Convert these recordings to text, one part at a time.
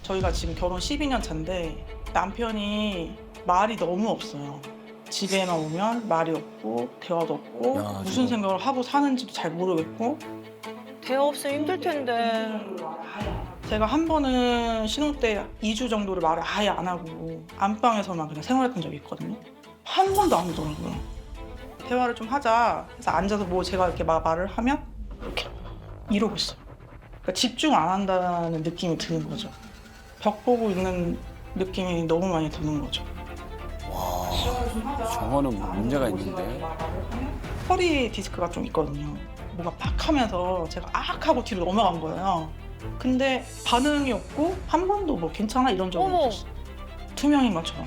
저희가 지금 결혼 12년 차인데 남편이 말이 너무 없어요. 집에만 오면 말이 없고 대화도 없고 야, 무슨 저거. 생각을 하고 사는지도 잘 모르겠고 대화 없으면 힘들 텐데. 제가 한 번은 신혼 때 2주 정도를 말을 아예 안 하고 안방에서만 그냥 생활했던 적이 있거든요. 한 번도 안 오더라고요. 대화를 좀 하자 해서 앉아서 뭐 제가 이렇게 말을 하면 이렇게 이러고 있어요. 그러니까 집중 안 한다는 느낌이 드는 거죠. 벽 보고 있는 느낌이 너무 많이 드는 거죠. 저거는 문제가 있는데. 허리 디스크가 좀 있거든요. 뭐가 팍 하면서 제가 악 하고 뒤로 넘어간 거예요. 근데 반응이 없고 한 번도 뭐 괜찮아 이런 적은 어머. 없었어요. 투명인 것처럼.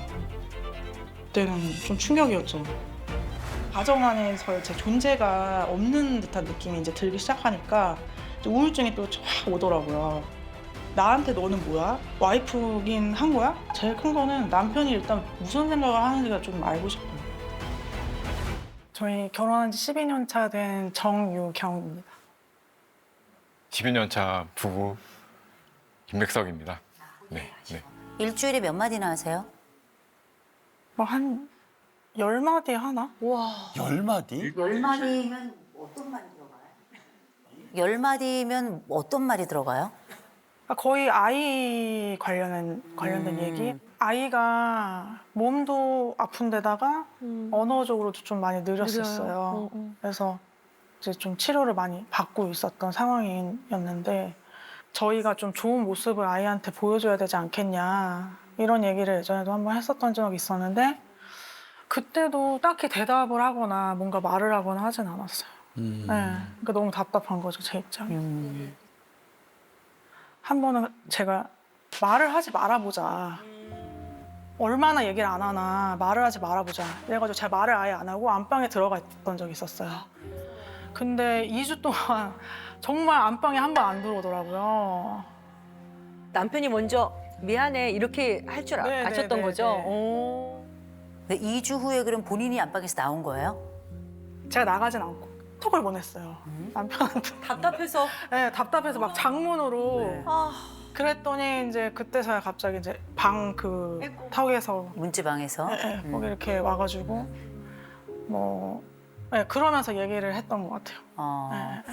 그때는 좀 충격이었죠. 가정 안에서 제 존재가 없는 듯한 느낌이 이제 들기 시작하니까 이제 우울증이 또 쫙 오더라고요. 나한테 너는 뭐야? 와이프긴 한 거야? 제일 큰 거는 남편이 일단 무슨 생각을 하는지가 좀 알고 싶어요. 저희 결혼한 지 12년 차 된 정유경입니다. 12년 차 부부 김백석입니다. 네, 네. 일주일에 몇 마디나 하세요? 뭐 한 10마디 하나? 와. 10마디? 10마디면 어떤 말이 들어가요? 10마디면 어떤 말이 들어가요? 거의 아이 관련된 얘기? 아이가 몸도 아픈 데다가 언어적으로도 좀 많이 느렸었어요. 그래서 이제 좀 치료를 많이 받고 있었던 상황이었는데 저희가 좀 좋은 모습을 아이한테 보여줘야 되지 않겠냐 이런 얘기를 예전에도 한번 했었던 적이 있었는데 그때도 딱히 대답을 하거나 뭔가 말을 하거나 하진 않았어요. 네, 그러니까 너무 답답한 거죠, 제 입장이. 한 번은 제가 말을 하지 말아보자. 얼마나 얘기를 안 하나 말을 하지 말아보자. 그래가지고 제가 말을 아예 안 하고 안방에 들어가 있던 적이 있었어요. 근데 2주 동안 정말 안방에 한 번 안 들어오더라고요. 남편이 먼저 미안해 이렇게 할 줄 네, 아셨던 네, 거죠? 네, 네. 오. 근데 2주 후에 그럼 본인이 안방에서 나온 거예요? 제가 나가진 않고 톡을 보냈어요. 남편한테. 답답해서. 네, 답답해서 막 장문으로. 네. 아. 그랬더니 이제 그때서야 갑자기 이제 방 그 턱에서 문지방에서? 거기 이렇게 와가지고 뭐 그러면서 얘기를 했던 것 같아요. 어. 네.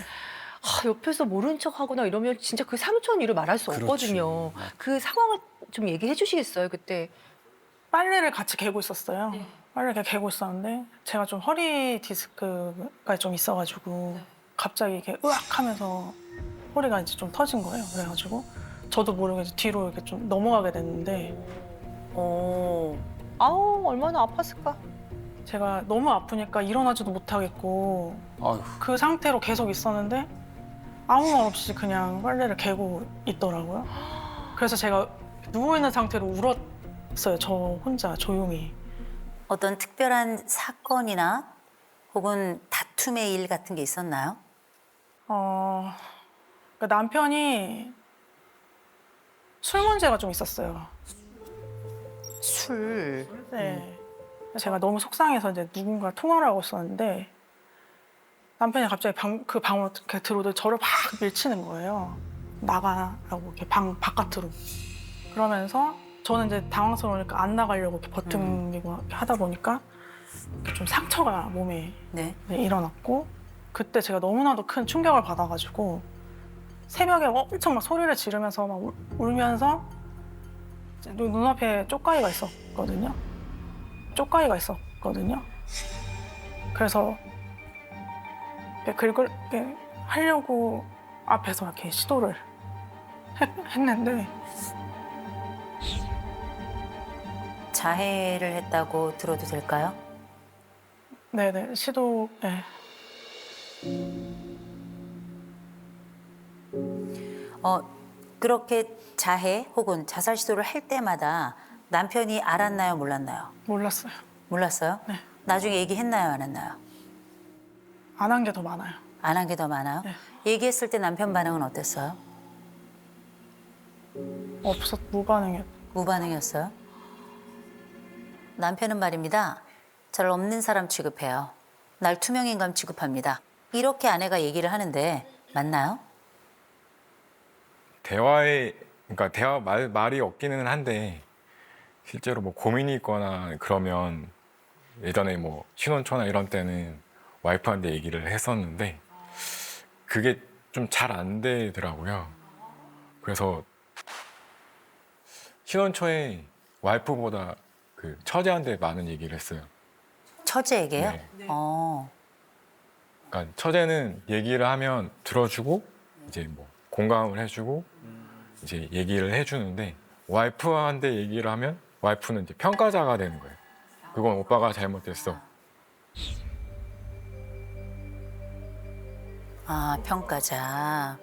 아, 옆에서 모른 척 하거나 이러면 진짜 그 사무처는 일을 말할 수 그렇지. 없거든요. 그 상황을 좀 얘기해 주시겠어요, 그때? 빨래를 같이 개고 있었어요. 빨래를 이렇게 개고 있었는데 제가 좀 허리 디스크가 좀 있어가지고 갑자기 이렇게 으악 하면서 허리가 이제 좀 터진 거예요. 그래가지고 저도 모르게 이제 뒤로 이렇게 좀 넘어가게 됐는데 아우, 얼마나 아팠을까? 제가 너무 아프니까 일어나지도 못하겠고 아휴. 그 상태로 계속 있었는데 아무 말 없이 그냥 빨래를 개고 있더라고요. 그래서 제가 누워있는 상태로 울었어요. 저 혼자 조용히. 어떤 특별한 사건이나 혹은 다툼의 일 같은 게 있었나요? 그러니까 남편이 술 문제가 좀 있었어요. 술. 네. 제가 너무 속상해서 이제 누군가 통화를 하고 있었는데 남편이 갑자기 그 방으로 이렇게 들어오더니 저를 막 밀치는 거예요. 나가라고 이렇게 방 바깥으로. 그러면서 저는 이제 당황스러우니까 안 나가려고 이렇게 버팅기고 이렇게 하다 보니까 이렇게 좀 상처가 몸에 네. 일어났고 그때 제가 너무나도 큰 충격을 받아가지고 새벽에 엄청 막 소리를 지르면서 막 울면서 이제 눈앞에 쪽가이가 있었거든요. 쪽가이가 있었거든요. 그래서 긁을 이렇게 하려고 앞에서 이렇게 시도를 했는데 자해를 했다고 들어도 될까요? 네네 시도 네. 그렇게 자해 혹은 자살 시도를 할 때마다 남편이 알았나요, 몰랐나요? 몰랐어요. 몰랐어요? 네. 나중에 얘기했나요, 안 했나요? 안 한 게 더 많아요. 안 한 게 더 많아요? 네. 얘기했을 때 남편 반응은 어땠어요? 무반응이었. 무반응이었어요? 남편은 말입니다. 잘 없는 사람 취급해요. 날 투명인간 취급합니다. 이렇게 아내가 얘기를 하는데 맞나요? 대화의 그러니까 말이 없기는 한데 실제로 뭐 고민이 있거나 그러면 예전에 뭐 신혼초나 이런 때는 와이프한테 얘기를 했었는데 그게 좀 잘 안 되더라고요. 그래서 신혼초에 와이프보다 그 처제한테 많은 얘기를 했어요. 처제에게요? 네. 어. 그러니까 처제는 얘기를 하면 들어주고 이제 뭐 공감을 해주고 이제 얘기를 해주는데 와이프한테 얘기를 하면 와이프는 이제 평가자가 되는 거예요. 그건 오빠가 잘못했어. 아, 평가자.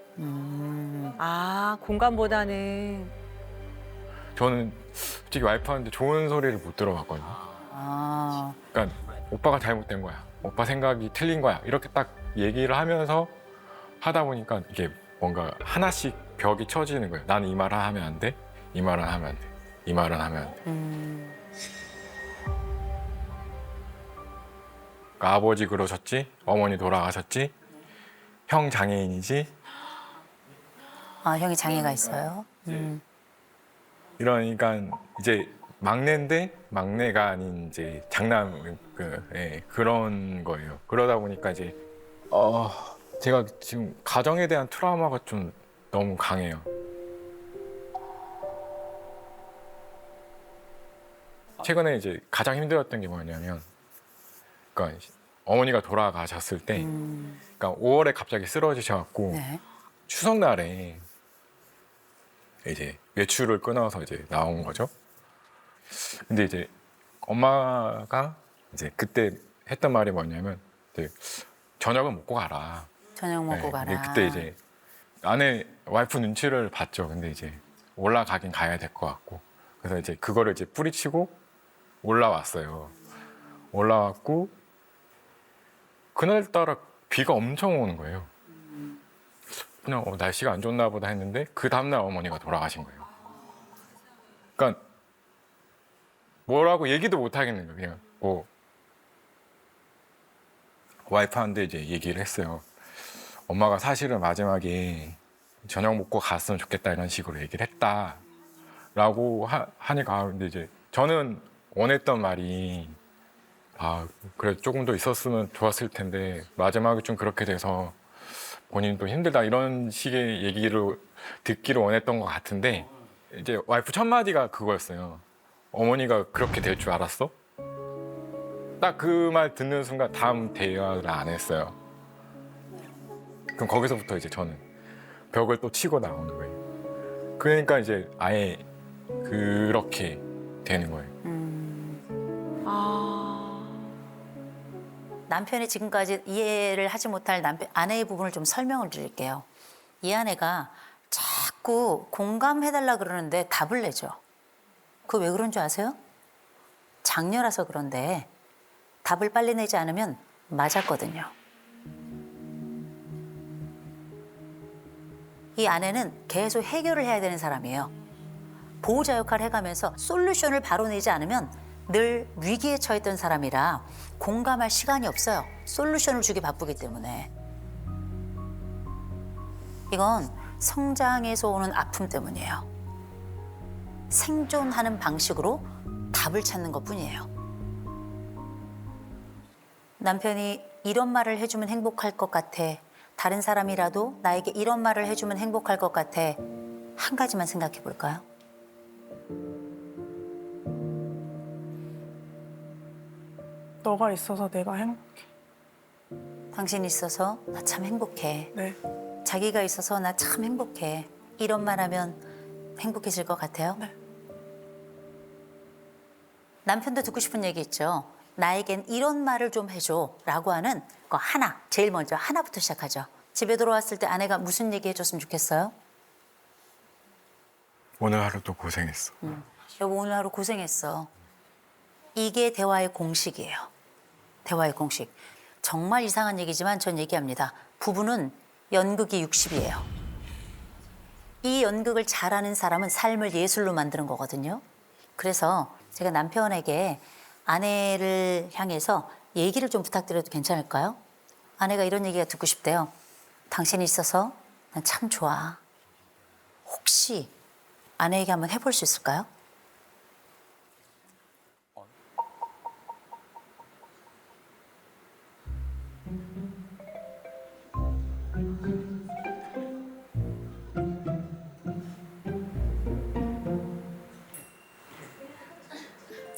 아, 공감보다는. 저는 솔직히 와이프한테 좋은 소리를 못 들어봤거든요. 아, 그러니까 오빠가 잘못된 거야. 오빠 생각이 틀린 거야. 이렇게 딱 얘기를 하면서 하다 보니까 이게 뭔가 하나씩 벽이 쳐지는 거예요. 나는 이 말을 하면 안 돼. 이 말은 하면 안 돼. 이 말은 하면 안 돼. 그러니까 아버지 그러셨지. 어머니 돌아가셨지. 형 장애인이지. 아, 형이 장애가 있어요? 이러니까 이제 막내인데 막내가 아닌 이제 장남 그런 거예요. 그러다 보니까 이제 제가 지금 가정에 대한 트라우마가 좀 너무 강해요. 최근에 이제 가장 힘들었던 게 뭐냐면, 그러니까 어머니가 돌아가셨을 때, 그러니까 5월에 갑자기 쓰러지셔갖고 네. 추석날에 이제 외출을 끊어서 이제 나온 거죠. 근데 이제 엄마가 이제 그때 했던 말이 뭐냐면 이제 저녁은 먹고 가라. 저녁 먹고 네, 가라. 근데 그때 이제 아내 와이프 눈치를 봤죠. 근데 이제 올라가긴 가야 될 것 같고 그래서 이제 그거를 이제 뿌리치고 올라왔어요. 올라왔고 그날따라 비가 엄청 오는 거예요. 그냥 날씨가 안 좋나 보다 했는데 그 다음날 어머니가 돌아가신 거예요. 그러니까 뭐라고 얘기도 못 하겠는 거예요. 그냥 뭐 와이프한테 이제 얘기를 했어요. 엄마가 사실은 마지막에 저녁 먹고 갔으면 좋겠다 이런 식으로 얘기를 했다라고 하니까 근데 이제 저는 원했던 말이 그래 조금 더 있었으면 좋았을 텐데 마지막에 좀 그렇게 돼서 본인도 힘들다 이런 식의 얘기를 듣기를 원했던 것 같은데 이제 와이프 첫 마디가 그거였어요. 어머니가 그렇게 될 줄 알았어? 딱 그 말 듣는 순간 다음 대화를 안 했어요. 그럼 거기서부터 이제 저는 벽을 또 치고 나오는 거예요. 그러니까 이제 아예 그렇게 되는 거예요. 남편이 지금까지 이해를 하지 못할 아내의 부분을 좀 설명을 드릴게요. 이 아내가 자꾸 공감해달라 그러는데 답을 내죠. 그거 왜 그런 줄 아세요? 장녀라서 그런데 답을 빨리 내지 않으면 맞았거든요. 이 아내는 계속 해결을 해야 되는 사람이에요. 보호자 역할을 해가면서 솔루션을 바로 내지 않으면 늘 위기에 처했던 사람이라 공감할 시간이 없어요. 솔루션을 주기 바쁘기 때문에. 이건 성장에서 오는 아픔 때문이에요. 생존하는 방식으로 답을 찾는 것뿐이에요. 남편이 이런 말을 해주면 행복할 것 같아. 다른 사람이라도 나에게 이런 말을 해주면 행복할 것 같아. 한 가지만 생각해 볼까요? 너가 있어서 내가 행복해. 당신이 있어서 나 참 행복해. 네. 자기가 있어서 나 참 행복해. 이런 말 하면 행복해질 것 같아요? 네. 남편도 듣고 싶은 얘기 있죠. 나에겐 이런 말을 좀 해줘 라고 하는 거 하나, 제일 먼저 하나부터 시작하죠. 집에 들어왔을 때 아내가 무슨 얘기 해줬으면 좋겠어요? 오늘 하루도 고생했어. 여보 오늘 하루 고생했어. 이게 대화의 공식이에요. 대화의 공식. 정말 이상한 얘기지만 전 얘기합니다. 부부는 연극이 60이에요. 이 연극을 잘하는 사람은 삶을 예술로 만드는 거거든요. 그래서 제가 남편에게 아내를 향해서 얘기를 좀 부탁드려도 괜찮을까요? 아내가 이런 얘기가 듣고 싶대요. 당신이 있어서 난 참 좋아. 혹시 아내에게 한번 해볼 수 있을까요?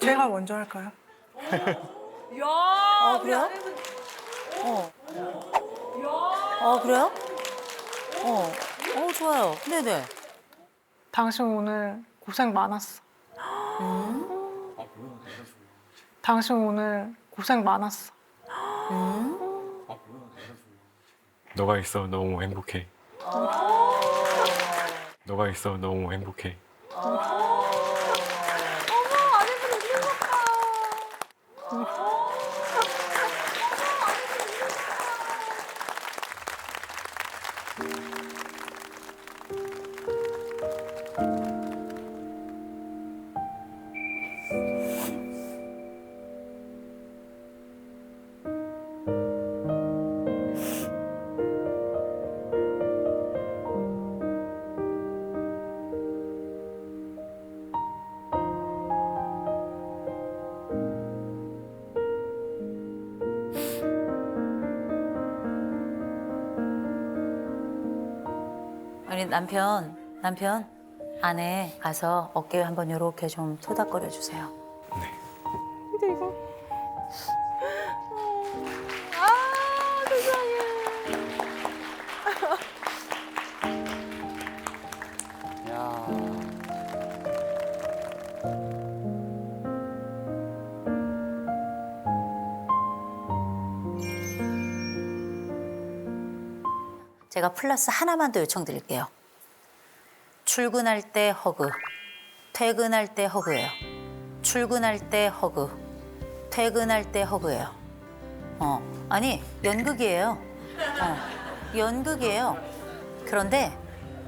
제가 먼저 할까요? 그래요? 그래요? 좋아요. 네네. 당신 오늘 고생 많았어. 당신 오늘 고생 많았어. 너가 있어 너무 행복해. 너가 있어 너무 행복해. 아니 남편 아내 가서 어깨 한번 요렇게 좀 토닥거려 주세요. 네. 야. 제가 플러스 하나만 더 요청드릴게요. 출근할 때 허그, 퇴근할 때 허그예요. 출근할 때 허그, 퇴근할 때 허그예요. 아니 연극이에요. 연극이에요. 그런데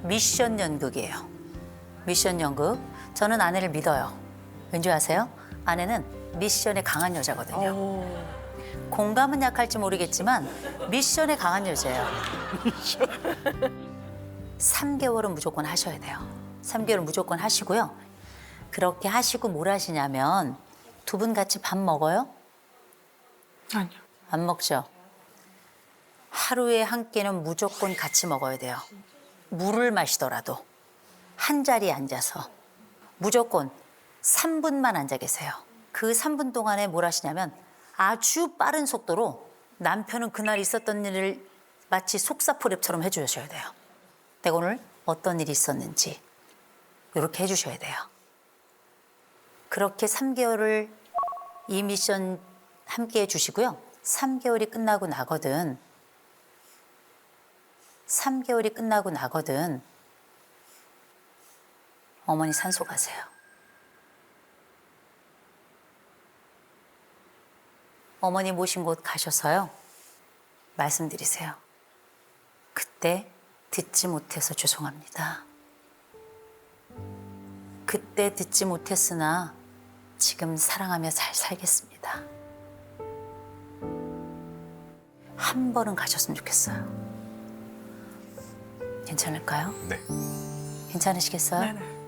미션 연극이에요. 미션 연극. 저는 아내를 믿어요. 왠지 아세요? 아내는 미션에 강한 여자거든요. 공감은 약할지 모르겠지만 미션에 강한 여자예요. 3개월은 무조건 하셔야 돼요. 3개월은 무조건 하시고요. 그렇게 하시고 뭘 하시냐면 두 분 같이 밥 먹어요? 아니요. 안 먹죠? 하루에 한 끼는 무조건 같이 먹어야 돼요. 물을 마시더라도 한 자리에 앉아서 무조건 3분만 앉아 계세요. 그 3분 동안에 뭘 하시냐면 아주 빠른 속도로 남편은 그날 있었던 일을 마치 속사포랩처럼 해주셔야 돼요. 내가 오늘 어떤 일이 있었는지 이렇게 해주셔야 돼요. 그렇게 3개월을 이 미션 함께 해주시고요. 3개월이 끝나고 나거든 어머니 산소 가세요. 어머니 모신 곳 가셔서요. 말씀드리세요. 그때 듣지 못해서 죄송합니다. 그때 듣지 못했으나 지금 사랑하며 잘 살겠습니다. 한 번은 가셨으면 좋겠어요. 괜찮을까요? 네. 괜찮으시겠어요? 네네.